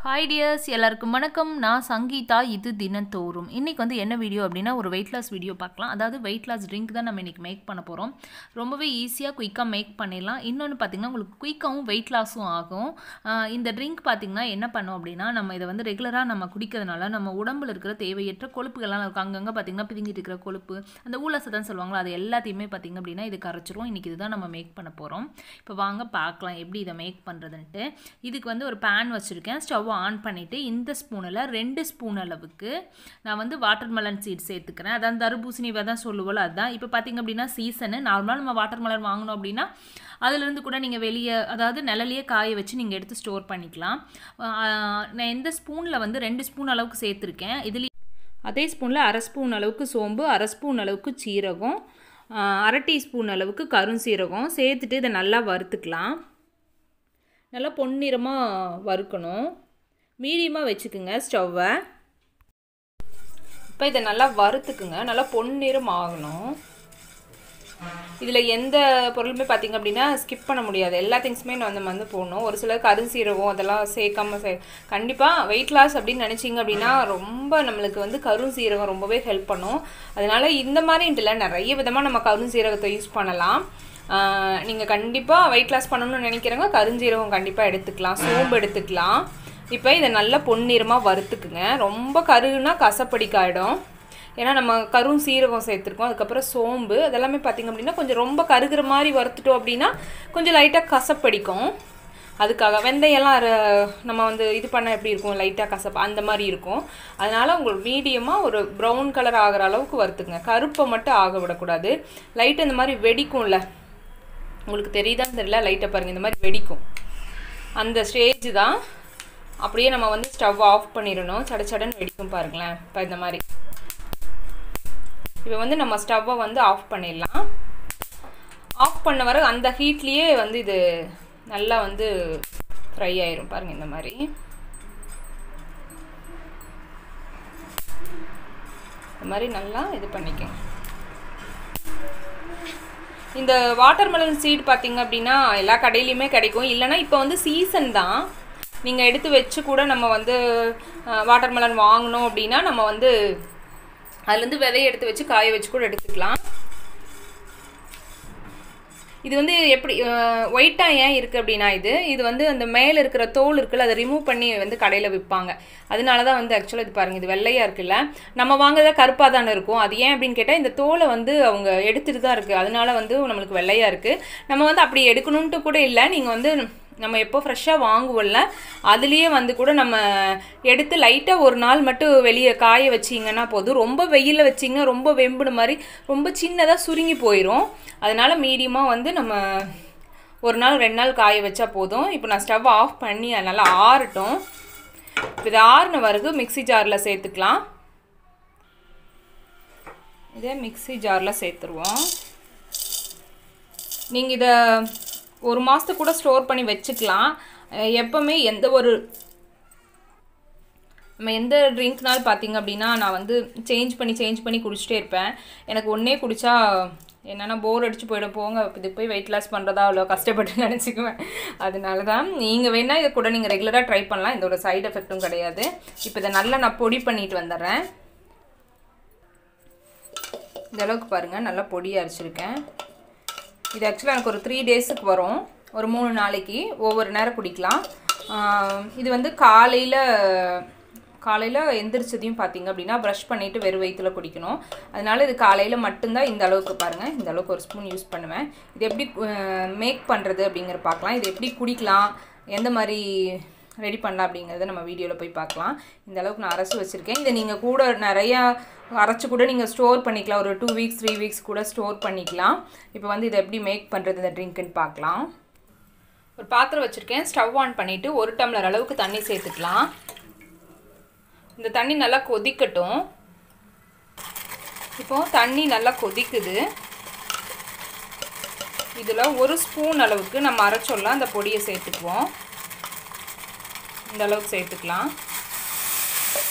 Hi tears எல்லாருக்கும் வணக்கம். நான் சங்கீதா. இது தினந்தோறும். இன்றைக்கி வந்து என்ன வீடியோ அப்படின்னா ஒரு வெயிட் லாஸ் வீடியோ பார்க்கலாம். அதாவது வெயிட் லாஸ் ட்ரிங்க் தான் நம்ம இன்றைக்கி மேக் பண்ண போகிறோம். ரொம்பவே ஈஸியாக குயிக்காக மேக் பண்ணிடலாம். இன்னொன்று பார்த்திங்கன்னா உங்களுக்கு குயிக்காகவும் வெயிட் லாஸும் ஆகும். இந்த ட்ரிங்க் பார்த்திங்கன்னா என்ன பண்ணோம் அப்படின்னா நம்ம இதை வந்து ரெகுலராக நம்ம குடிக்கிறதுனால நம்ம உடம்புல இருக்கிற தேவையற்ற கொழுப்புகள்லாம் இருக்கும். அங்கங்கே பார்த்திங்கன்னா பிதுங்கிட்டு இருக்கிற கொழுப்பு, அந்த ஊழசதான் சொல்லுவாங்களா, அது எல்லாத்தையுமே பார்த்திங்க அப்படின்னா இது கரைச்சிரும். இன்றைக்கி இதுதான் நம்ம மேக் பண்ண போகிறோம். இப்போ வாங்க பார்க்கலாம் எப்படி இதை மேக் பண்ணுறதுன்ட்டு. இதுக்கு வந்து ஒரு பேன் வச்சுருக்கேன். ஸ்டவ் ஆன் பண்ணிவிட்டு இந்த ஸ்பூனில் 2 ஸ்பூன் அளவுக்கு நான் வந்து வாட்டர்மெலன் சீட் சேர்த்துக்கிறேன். அதான் தர்பூசணி தான் சொல்லுவோம். அதுதான் இப்போ பார்த்திங்க அப்படின்னா சீசனு. நார்மலாக நம்ம வாட்டர்மெலன் வாங்கினோம் அப்படின்னா அதிலிருந்து கூட நீங்கள் வெளியே, அதாவது நிழலையே காய வச்சு நீங்கள் எடுத்து ஸ்டோர் பண்ணிக்கலாம். நான் எந்த ஸ்பூனில் வந்து 2 ஸ்பூன் அளவுக்கு சேர்த்துருக்கேன். இதுலேயே அதே ஸ்பூனில் 1/2 ஸ்பூன் அளவுக்கு சோம்பு, 1/2 ஸ்பூன் அளவுக்கு சீரகம், 1/2 டீஸ்பூன் அளவுக்கு கருஞ்சீரகம் சேர்த்துட்டு இதை நல்லா வறுத்துக்கலாம். நல்லா பொன்னிறமாக வறுக்கணும். மீடியமாக வச்சுக்குங்க ஸ்டவ்வை. இப்போ இதை நல்லா வறுத்துக்குங்க. நல்லா பொன்னிறம் ஆகணும். இதில் எந்த பொருளுமே பார்த்திங்க அப்படின்னா ஸ்கிப் பண்ண முடியாது. எல்லா திங்ஸுமே நம்ம வந்து போடணும். ஒரு சிலர் கருஞ்சீரகம் அதெல்லாம் சேர்க்காமல் கண்டிப்பாக வெயிட் லாஸ் அப்படின்னு நினச்சிங்க அப்படின்னா ரொம்ப நம்மளுக்கு வந்து கருஞ்சீரகம் ரொம்பவே ஹெல்ப் பண்ணும். அதனால் இந்த மாதிரின்ட்டுல நிறைய விதமாக நம்ம கருஞ்சீரகத்தை யூஸ் பண்ணலாம். நீங்கள் கண்டிப்பாக வெயிட் லாஸ் பண்ணணும்னு நினைக்கிறவங்க கருஞ்சீரகம் கண்டிப்பாக எடுத்துக்கலாம், சோம்பு எடுத்துக்கலாம். இப்போ இதை நல்லா பொன்னிறமாக வறுத்துக்குங்க. ரொம்ப கருகுனா கசப்படிக்காயிடும். ஏன்னா நம்ம கரும் சீரகம் சேர்த்துருக்கோம், அதுக்கப்புறம் சோம்பு அதெல்லாமே பார்த்திங்க அப்படின்னா கொஞ்சம் ரொம்ப கருகிற மாதிரி வறுத்துட்டோம் அப்படின்னா கொஞ்சம் லைட்டாக கசப்படிக்கும். அதுக்காக வெந்தயம்லாம் நம்ம வந்து இது பண்ண எப்படி இருக்கும், லைட்டாக கசப்பு அந்த மாதிரி இருக்கும். அதனால் உங்களுக்கு மீடியமாக ஒரு ப்ரௌன் கலர் ஆகிற அளவுக்கு வறுத்துக்குங்க. கருப்பை மட்டும் ஆக விடக்கூடாது. லைட்டு இந்த மாதிரி வெடிக்கும்ல, உங்களுக்கு தெரியுதான்னு தெரியல, லைட்டை பாருங்கள் இந்த மாதிரி வெடிக்கும். அந்த ஸ்டேஜ் தான். அப்படியே நம்ம வந்து ஸ்டவ் ஆஃப் பண்ணிடணும். சடச்சடன்னு வெடிக்கும் பாருங்களேன். இப்போ இந்த மாதிரி இப்போ வந்து நம்ம ஸ்டவ்வை வந்து ஆஃப் பண்ணிடலாம். ஆஃப் பண்ண வர அந்த ஹீட்லேயே வந்து இது நல்லா வந்து ஃப்ரை ஆயிரும் பாருங்கள். இந்த மாதிரி நல்லா இது பண்ணிக்கோங்க. இந்த வாட்டர்மெலன் சீட் பார்த்திங்க அப்படின்னா எல்லா கடையிலையுமே கிடைக்கும். இல்லைனா இப்போ வந்து சீசன் தான். நீங்கள் எடுத்து வச்சு கூட நம்ம வந்து வாட்டர்மெலன் வாங்கினோம் அப்படின்னா நம்ம வந்து அதுலேருந்து விதையை எடுத்து வச்சு காய வச்சு கூட எடுத்துக்கலாம். இது வந்து எப்படி ஒயிட்டாக ஏன் இருக்குது அப்படின்னா இது வந்து அந்த மேலே இருக்கிற தோல் இருக்குல்ல, அதை ரிமூவ் பண்ணி வந்து கடையில் விற்பாங்க. அதனால தான் வந்து ஆக்சுவலாக இது பாருங்கள், இது வெள்ளையாக இருக்குல்ல, நம்ம வாங்குறதா கருப்பாக தானே இருக்கும். அது ஏன் அப்படின்னு கேட்டால் இந்த தோலை வந்து அவங்க எடுத்துகிட்டு தான் இருக்குது. அதனால வந்து நம்மளுக்கு வெள்ளையாக இருக்குது. நம்ம வந்து அப்படி எடுக்கணுன்ட்டு கூட இல்லை. நீங்கள் வந்து நம்ம எப்போ ஃப்ரெஷ்ஷாக வாங்குவோம்ல அதுலேயே வந்து கூட நம்ம எடுத்து லைட்டாக ஒரு நாள் மட்டும் வெளியே காய வச்சிங்கன்னா போதும். ரொம்ப வெயிலில் வச்சிங்கன்னா ரொம்ப வெம்புன மாதிரி ரொம்ப சின்னதாக சுருங்கி போயிடும். அதனால் மீடியமாக வந்து நம்ம ஒரு நாள் 2 நாள் காய வச்சா போதும். இப்போ நான் ஸ்டவ் ஆஃப் பண்ணி அதனால் ஆறட்டும். இது ஆறின பிறகு மிக்ஸி ஜாரில் சேர்த்துக்கலாம். இதே மிக்ஸி ஜாரில் சேர்த்துருவோம். நீங்கள் இதை ஒரு மாதத்துக்கு கூட ஸ்டோர் பண்ணி வச்சுக்கலாம். எப்போவுமே நம்ம எந்த ட்ரிங்க்னாலும் பார்த்திங்க அப்படின்னா நான் வந்து சேஞ்ச் பண்ணி குடிச்சிட்டே இருப்பேன். எனக்கு ஒன்றே குடித்தா என்னென்னா போர் அடித்து போயிடும். போங்க இதுக்கு போய் வெயிட் லாஸ் பண்ணுறதா அவ்வளோ கஷ்டப்பட்டு நினச்சிக்குவேன். அதனால தான் நீங்கள் வேணால் இதை கூட நீங்கள் ரெகுலராக ட்ரை பண்ணலாம். இதோட சைடு எஃபெக்ட்டும் கிடையாது. இப்போ இதை நல்லா நான் பொடி பண்ணிட்டு வந்துடுறேன். இந்த அளவுக்கு பாருங்கள், நல்லா பொடி அரைச்சிருக்கேன். இது ஆக்சுவலாக எனக்கு ஒரு 3 டேஸுக்கு வரும். ஒரு 3 நாளைக்கு ஒவ்வொரு நேரம் குடிக்கலாம். இது வந்து காலையில் எந்திரிச்சதையும் பார்த்திங்க அப்படின்னா ப்ரஷ் பண்ணிவிட்டு வெறும் வயிற்றில் குடிக்கணும். அதனால் இது காலையில் மட்டும்தான் இந்த அளவுக்கு பாருங்கள், இந்த அளவுக்கு ஒரு ஸ்பூன் யூஸ் பண்ணுவேன். இது எப்படி மேக் பண்ணுறது அப்படிங்கிற பார்க்கலாம். இது எப்படி குடிக்கலாம், எந்த மாதிரி ரெடி பண்ணலாம் அப்படிங்கிறத நம்ம வீடியோவில் போய் பார்க்கலாம். இந்த அளவுக்கு நான் அரைச்சி வச்சுருக்கேன். இதை நீங்கள் கூட நிறையா அரைச்சி கூட நீங்கள் ஸ்டோர் பண்ணிக்கலாம். ஒரு 2 வீக்ஸ் 3 வீக்ஸ் கூட ஸ்டோர் பண்ணிக்கலாம். இப்போ வந்து இதை எப்படி மேக் பண்ணுறது இந்த ட்ரிங்க்குன்னு பார்க்கலாம். ஒரு பாத்திரம் வச்சுருக்கேன். ஸ்டவ் ஆன் பண்ணிவிட்டு 1 டம்ளர் அளவுக்கு தண்ணி சேர்த்துக்கலாம். இந்த தண்ணி நல்லா கொதிக்கட்டும். இப்போது தண்ணி நல்லா கொதிக்குது. இதில் 1 ஸ்பூன் அளவுக்கு நம்ம அரைச்சோல்லாம் அந்த பொடியை சேர்த்துக்குவோம். இந்த அளவுக்கு சேர்த்துக்கலாம்.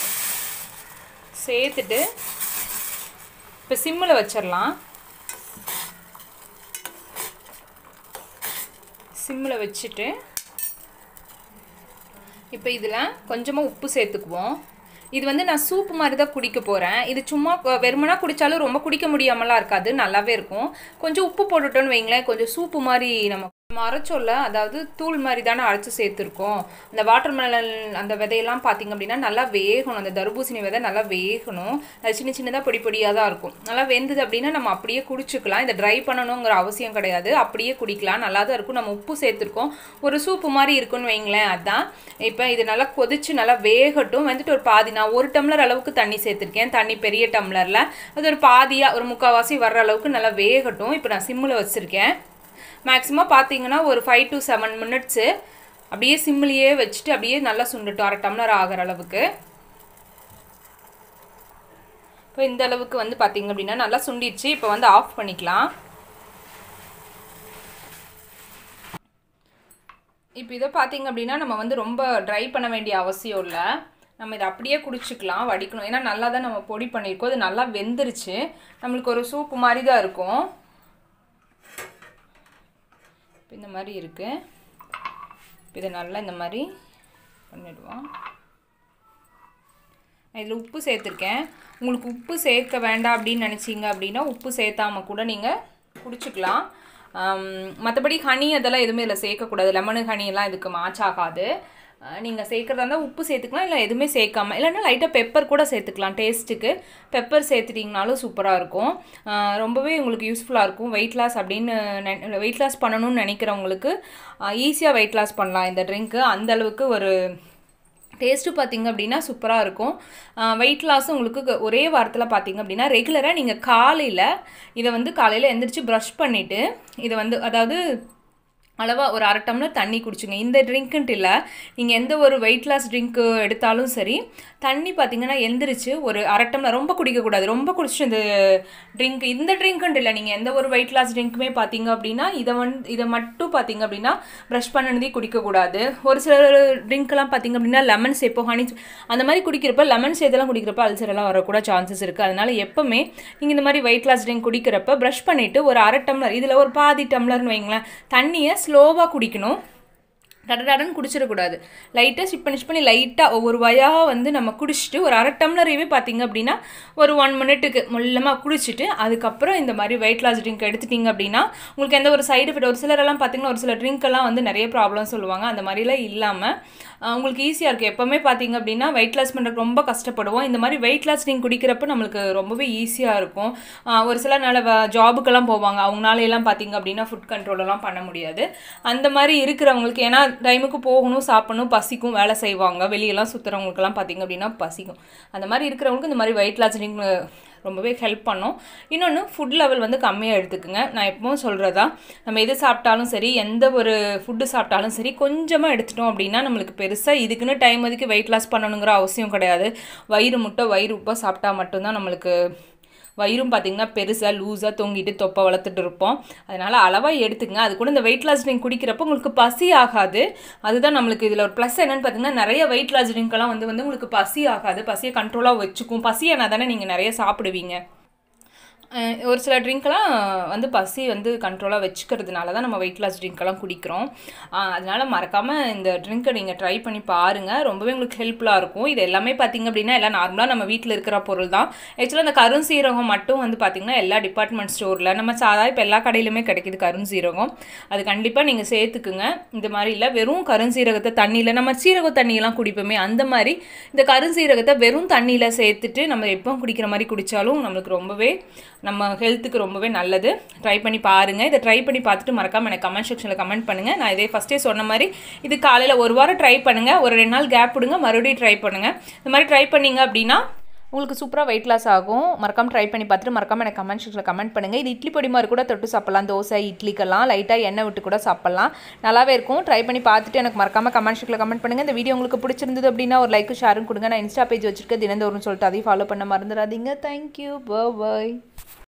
சேர்த்துட்டு இப்போ சிம்மில் வச்சிடலாம். சிம்மில் வச்சுட்டு இப்போ இதில் கொஞ்சமாக உப்பு சேர்த்துக்குவோம். இது வந்து நான் சூப் மாதிரி தான் குடிக்க போகிறேன். இது சும்மா வெறுமனா குடித்தாலும் ரொம்ப குடிக்க முடியாமலாம் இருக்காது, நல்லாவே இருக்கும். கொஞ்சம் உப்பு போட்டுட்டோன்னு வைங்களேன், கொஞ்சம் சூப்பு மாதிரி நம்ம அரைச்சோல்ல, அதாவது தூள் மாதிரி தானே அரைச்சி சேர்த்துருக்கோம். அந்த வாட்டர்மெலன் அந்த விதையெல்லாம் பார்த்திங்க அப்படின்னா நல்லா வேகணும். அந்த தர்பூசணி விதை நல்லா வேகணும். அது சின்ன சின்னதாக பொடி பொடியாக தான் இருக்கும். நல்லா வெந்தது அப்படின்னா நம்ம அப்படியே குடிச்சிக்கலாம். இதை ட்ரை பண்ணணுங்கிற அவசியம் கிடையாது, அப்படியே குடிக்கலாம், நல்லா தான் இருக்கும். நம்ம உப்பு சேர்த்துருக்கோம், ஒரு சூப்பு மாதிரி இருக்குன்னு வைங்களேன். அதுதான் இப்போ இது நல்லா கொதிச்சு நல்லா வேகட்டும். வந்துட்டு ஒரு பாதி, நான் 1 டம்ளர் அளவுக்கு தண்ணி சேர்த்துருக்கேன், தண்ணி பெரிய டம்ளரில். அது ஒரு பாதியாக ஒரு 3/4 வர்ற அளவுக்கு நல்லா வேகட்டும். இப்போ நான் சிம்மில் வச்சுருக்கேன். மேக்ஸிமம் பார்த்தீங்கன்னா ஒரு 5 to 7 மினிட்ஸு அப்படியே சிம்மிலேயே வச்சுட்டு அப்படியே நல்லா சுண்டட்டும், 1/2 டம்ளர் ஆகிற அளவுக்கு. இப்போ இந்த அளவுக்கு வந்து பார்த்திங்க அப்படின்னா நல்லா சுண்டிடுச்சு. இப்போ வந்து ஆஃப் பண்ணிக்கலாம். இப்போ இதை பார்த்திங்க அப்படின்னா நம்ம வந்து ரொம்ப ட்ரை பண்ண வேண்டிய அவசியம் இல்லை. நம்ம இதை அப்படியே குடிச்சிக்கலாம், வடிக்கணும். ஏன்னா நல்லா தான் நம்ம பொடி பண்ணியிருக்கோம், இது நல்லா வெந்துருச்சு. நம்மளுக்கு ஒரு சூப்பு மாதிரி தான் இருக்கும். இந்த மாதிரி இருக்குது. இதை நல்லா இந்த மாதிரி பண்ணிடுவோம். நான் இதில் உப்பு சேர்த்துருக்கேன். உங்களுக்கு உப்பு சேர்க்க வேண்டாம் அப்படின்னு நினச்சிங்க அப்படின்னா உப்பு சேர்த்தாமல் கூட நீங்கள் குடிச்சிக்கலாம். மற்றபடி ஹனி அதெல்லாம் எதுவுமே இதில் சேர்க்கக்கூடாது. லெமனு ஹனியெல்லாம் இதுக்கு மேட்ச் ஆகாது. நீங்கள் சேர்க்குறதா இருந்தால் உப்பு சேர்த்துக்கலாம், இல்லை எதுவுமே சேர்க்காமல், இல்லைன்னா லைட்டாக பெப்பர் கூட சேர்த்துக்கலாம். டேஸ்ட்டுக்கு பெப்பர் சேர்த்துட்டிங்கனாலும் சூப்பராக இருக்கும். ரொம்பவே உங்களுக்கு யூஸ்ஃபுல்லாக இருக்கும். வெயிட் லாஸ் அப்படின்னு வெயிட் லாஸ் பண்ணணும்னு நினைக்கிறவங்களுக்கு ஈஸியாக வெயிட் லாஸ் பண்ணலாம் இந்த ட்ரிங்க்கு. அந்தளவுக்கு ஒரு டேஸ்ட்டு பார்த்திங்க அப்படின்னா சூப்பராக இருக்கும். வெயிட் லாஸும் உங்களுக்கு ஒரே வாரத்தில் பார்த்திங்க அப்படின்னா ரெகுலராக நீங்கள் காலையில் இதை வந்து காலையில் எழுந்திரிச்சு ப்ரஷ் பண்ணிவிட்டு இதை வந்து அதாவது அளவாக ஒரு 1/2 டம்ளர் தண்ணி குடிச்சுங்க. இந்த ட்ரிங்க்குன்ட்டு இல்லை, நீங்கள் எந்த ஒரு வெயிட் லாஸ் ட்ரிங்க்கு எடுத்தாலும் சரி, தண்ணி பார்த்திங்கன்னா எந்திரிச்சு ஒரு 1/2 டம்ளர், ரொம்ப குடிக்கக்கூடாது. ரொம்ப குடிச்சிட்டு இந்த ட்ரிங்க், இந்த ட்ரிங்க்குன்ட்டு இல்லை, நீங்கள் எந்த ஒரு வெயிட் லாஸ் ட்ரிங்க்குமே பார்த்திங்க அப்படின்னா இதை மட்டும் பார்த்திங்க அப்படின்னா ப்ரஷ் பண்ணதே குடிக்கக்கூடாது. ஒரு சில ட்ரிங்க்கெல்லாம் பார்த்திங்க அப்படின்னா லெமன் சேர்ப்போம், ஹனி அந்த மாதிரி குடிக்கிறப்ப, லெமன் சேர்த்தெல்லாம் குடிக்கிறப்ப அல்சரெல்லாம் வரக்கூட சான்சஸ் இருக்குது. அதனால் எப்போவுமே நீங்கள் இந்த மாதிரி வெயிட் லாஸ் ட்ரிங்க் குடிக்கிறப்ப ப்ரஷ் பண்ணிவிட்டு ஒரு 1/2 டம்ளர், இதில் ஒரு பாதி டம்ளர்னு வைங்களேன், தண்ணியை ஸ்லோவாக குடிக்கணும். டடன்னு குடிச்சிடக்கூடாது. லைட்டாக ஸ்டிப் பண்ணி லைட்டாக ஒவ்வொரு வயாக வந்து நம்ம குடிச்சிட்டு ஒரு 1/2 டம்ளரையே பார்த்திங்க அப்படின்னா ஒரு 1 மினிட்டுக்கு மொல்லமாக குடிச்சிட்டு அதுக்கப்புறம் இந்த மாதிரி வெயிட் லாஸ் ட்ரிங்க் எடுத்துட்டிங்க அப்படின்னா உங்களுக்கு எந்த ஒரு சைடு எஃபெக்ட், ஒரு சிலரெல்லாம் பார்த்திங்கன்னா ஒரு சில ட்ரிங்க்கெல்லாம் வந்து நிறைய ப்ராப்ளம் சொல்லுவாங்க, அந்த மாதிரிலாம் இல்லாமல் உங்களுக்கு ஈஸியாக இருக்குது. எப்போவுமே பார்த்திங்க அப்படின்னா வெயிட் லாஸ் பண்ணுறதுக்கு ரொம்ப கஷ்டப்படுவோம். இந்த மாதிரி வெயிட் லாஸ் ட்ரிங்க் குடிக்கிறப்ப நம்மளுக்கு ரொம்பவே ஈஸியாக இருக்கும். ஒரு சில நாள் ஜாபுக்கெல்லாம் போவாங்க, அவங்களாலையெல்லாம் பார்த்திங்க அப்படின்னா ஃபுட் கண்ட்ரோலெல்லாம் பண்ண முடியாது. அந்த மாதிரி இருக்கிறவங்களுக்கு, ஏன்னா டைமுக்கு போகணும், சாப்பிடணும், பசிக்கும், வேலை செய்வாங்க, வெளியெல்லாம் சுற்றுறவங்களுக்கெல்லாம் பார்த்திங்க அப்படின்னா பசிக்கும். அந்த மாதிரி இருக்கிறவங்களுக்கு இந்த மாதிரி வெயிட் லாஸ் ட்ரிங்க் ரொம்பவே ஹெல்ப் பண்ணும். இன்னொன்று ஃபுட் லெவல் வந்து கம்மியாக எடுத்துக்குங்க. நான் எப்பவும் சொல்கிறதா, நம்ம எது சாப்பிட்டாலும் சரி, எந்த ஒரு ஃபுட்டு சாப்பிட்டாலும் சரி, கொஞ்சமாக எடுத்துட்டோம் அப்படின்னா நம்மளுக்கு பெருசாக இதுக்குன்னு டைம் ஒதுக்கி வெயிட் லாஸ் பண்ணணுங்கிற அவசியம் கிடையாது. வயிறு முட்டை வயிறு உப்பாக சாப்பிட்டா மட்டும்தான் நம்மளுக்கு வயிறும் பார்த்திங்கன்னா பெருசாக லூஸாக தொங்கிட்டு தொப்பை வளர்த்துட்டு இருப்போம். அதனால் அளவாக எடுத்துங்க. அது கூட இந்த வெயிட் லாஸ் ட்ரிங்க் குடிக்கிறப்போ உங்களுக்கு பசி ஆகாது. அதுதான் நம்மளுக்கு இதில் ஒரு ப்ளஸ் என்னென்னு பார்த்திங்கன்னா, நிறைய வெயிட் லாஸ் ட்ரிங்க்கெல்லாம் வந்து உங்களுக்கு பசி ஆகாது, பசியை கண்ட்ரோலாக வச்சுக்கும். பசியானா தானே நீங்கள் நிறைய சாப்பிடுவீங்க. ஒரு சில ட்ரிங்க்கெல்லாம் வந்து பசி வந்து கண்ட்ரோலாக வச்சுக்கிறதுனால தான் நம்ம வெயிட் லாஸ் ட்ரிங்க்கெல்லாம் குடிக்கிறோம். அதனால் மறக்காமல் இந்த ட்ரிங்க்கை நீங்கள் ட்ரை பண்ணி பாருங்கள், ரொம்பவே உங்களுக்கு ஹெல்ப்ஃபுல்லாக இருக்கும். இது எல்லாமே பார்த்திங்க அப்படின்னா எல்லாம் நார்மலாக நம்ம வீட்டில் இருக்கிற பொருள் தான். ஆக்சுவலாக அந்த கருஞ்சீரகம் மட்டும் வந்து பார்த்திங்கன்னா எல்லா டிபார்ட்மெண்ட் ஸ்டோரில் நம்ம இப்போ எல்லா கடையிலுமே கிடைக்கிது கருஞ்சீரகம். அது கண்டிப்பாக நீங்கள் சேர்த்துக்குங்க. இந்த மாதிரி இல்லை, வெறும் கருஞ்சீரகத்தை தண்ணியில், நம்ம சீரக தண்ணியெல்லாம் குடிப்போமே அந்த மாதிரி இந்த கருஞ்சீரகத்தை வெறும் தண்ணியில் சேர்த்துட்டு நம்ம எப்போ குடிக்கிற மாதிரி குடித்தாலும் நம்மளுக்கு ரொம்பவே நம்ம ஹெல்த்துக்கு ரொம்பவே நல்லது. ட்ரை பண்ணி பாருங்கள். இதை ட்ரை பண்ணி பார்த்துட்டு மறக்காமல் எனக்கு கமெண்ட் செக்ஷனில் கமெண்ட் பண்ணுங்கள். நான் இதே ஃபஸ்ட்டே சொன்ன மாதிரி இது காலையில் ஒரு வாரம் ட்ரை பண்ணுங்கள், ஒரு 2 நாள் கேப் விடுங்க, மறுபடியும் ட்ரை பண்ணுங்கள். இந்த மாதிரி ட்ரை பண்ணிங்க அப்படின்னா உங்களுக்கு சூப்பராக வெயிட் லாஸ் ஆகும். மறக்காமல் ட்ரை பண்ணி பார்த்துட்டு மறக்காமல் எனக்கு கமெண்ட் செக்ஷனில் கமெண்ட் பண்ணுங்கள். இது இட்லி பொடி மாதிரி கூட தொட்டு சாப்பிட்லாம், தோசை இட்லிக்கெல்லாம் லைட்டாக எண்ணெய் விட்டு கூட சாப்பிட்லாம், நல்லாவே இருக்கும். ட்ரை பண்ணி பார்த்துட்டு எனக்கு மறக்காமல் கமெண்ட் செக்ஷனில் கமெண்ட் பண்ணுங்கள். இந்த வீடியோ உங்களுக்கு பிடிச்சிருந்தது அப்படின்னா ஒரு லைக் ஷேரும் கொடுங்க. நான் இன்ஸ்டா பேஜ் வச்சுருக்கேன் தினந்தோறும் சொல்லிட்டு அதையும் ஃபாலோ பண்ண மறந்துடாதீங்க. தேங்க்யூ, பாய்.